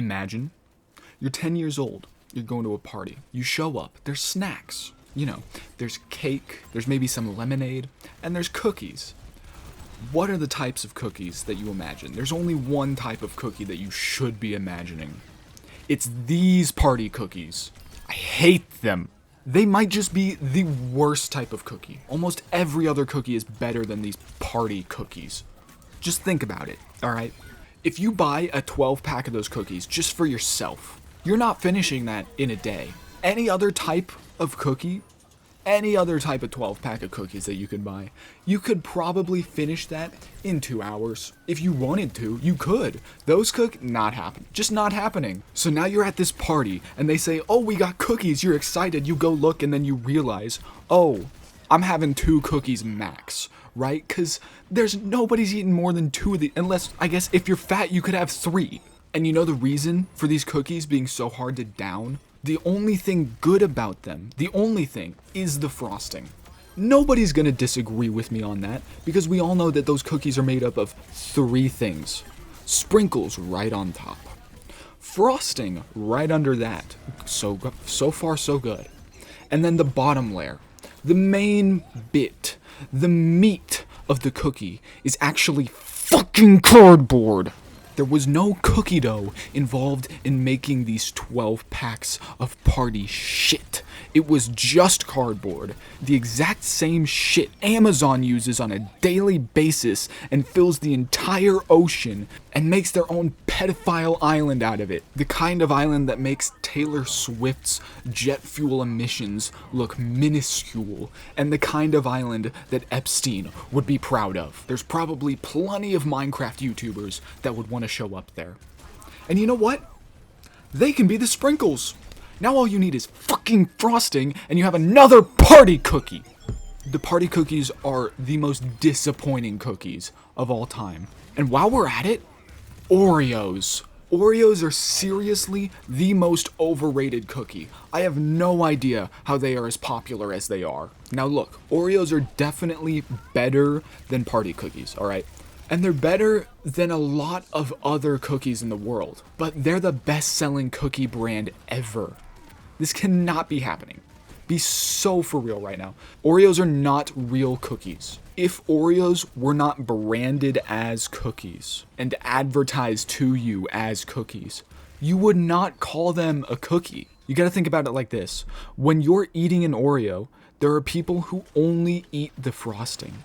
Imagine you're 10 years old. You're going to a party. You show up. There's snacks. You know, there's cake, there's maybe some lemonade, and there's cookies. What are the types of cookies that you imagine? There's only one type of cookie that you should be imagining. It's these party cookies. I hate them. They might just be the worst type of cookie. Almost every other cookie is better than these party cookies. Just think about it, alright? If you buy a 12-pack of those cookies just for yourself, you're not finishing that in a day. Any other type of cookie, any other type of 12-pack of cookies that you could buy, you could probably finish that in 2 hours. If you wanted to, you could. Those not happen. Just not happening. So now you're at this party, and they say, oh, we got cookies, you're excited, you go look, and then you realize, oh, I'm having 2 cookies max, right? Because nobody's eating more than 2 of these, unless, I guess, if you're fat, you could have 3. And you know the reason for these cookies being so hard to down? The only thing good about them, the only thing, is the frosting. Nobody's gonna disagree with me on that, because we all know that those cookies are made up of 3 things. Sprinkles right on top. Frosting right under that. So far, so good. And then the bottom layer. The main bit, the meat of the cookie, is actually fucking cardboard. There was no cookie dough involved in making these 12 packs of party shit. It was just cardboard. The exact same shit Amazon uses on a daily basis and fills the entire ocean and makes their own pedophile island out of it. The kind of island that makes Taylor Swift's jet fuel emissions look minuscule, and the kind of island that Epstein would be proud of. There's probably plenty of Minecraft YouTubers that would want to show up there. And you know what? They can be the sprinkles. Now all you need is fucking frosting, and you have another party cookie. The party cookies are the most disappointing cookies of all time. And while we're at it, Oreos. Oreos are seriously the most overrated cookie. I have no idea how they are as popular as they are. Now look, Oreos are definitely better than party cookies, alright? And they're better than a lot of other cookies in the world. But they're the best-selling cookie brand ever. This cannot be happening. Be so for real right now. Oreos are not real cookies. If Oreos were not branded as cookies and advertised to you as cookies, you would not call them a cookie. You gotta think about it like this. When you're eating an Oreo, there are people who only eat the frosting.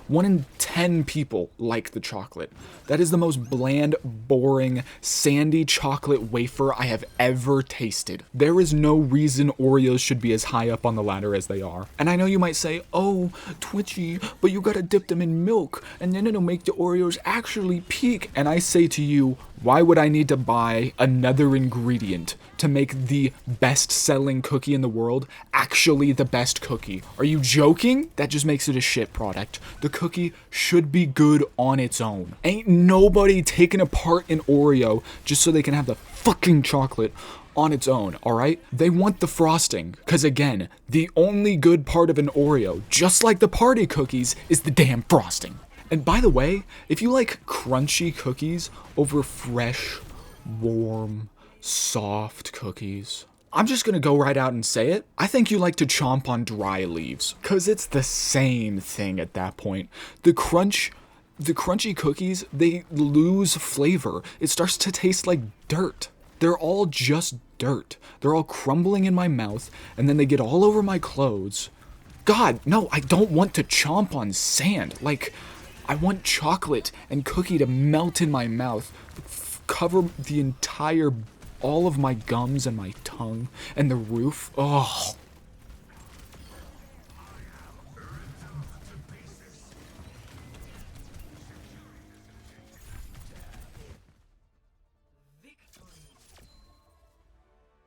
1 in 10 people like the chocolate. That is the most bland, boring, sandy chocolate wafer I have ever tasted. There is no reason Oreos should be as high up on the ladder as they are. And I know you might say, oh, Twitchy, but you gotta dip them in milk, and then it'll make the Oreos actually peak. And I say to you, why would I need to buy another ingredient to make the best-selling cookie in the world actually the best cookie? Are you joking? That just makes it a shit product. The cookie should be good on its own. Ain't nobody taking apart an Oreo just so they can have the fucking chocolate on its own, alright? They want the frosting, because again, the only good part of an Oreo, just like the party cookies, is the damn frosting. And by the way, if you like crunchy cookies over fresh, warm, soft cookies, I'm just gonna go right out and say it. I think you like to chomp on dry leaves, cause it's the same thing at that point. The crunchy cookies, they lose flavor. It starts to taste like dirt. They're all just dirt. They're all crumbling in my mouth, and then they get all over my clothes. God, no, I don't want to chomp on sand. Like, I want chocolate and cookie to melt in my mouth, cover the all of my gums and my tongue and the roof. Oh.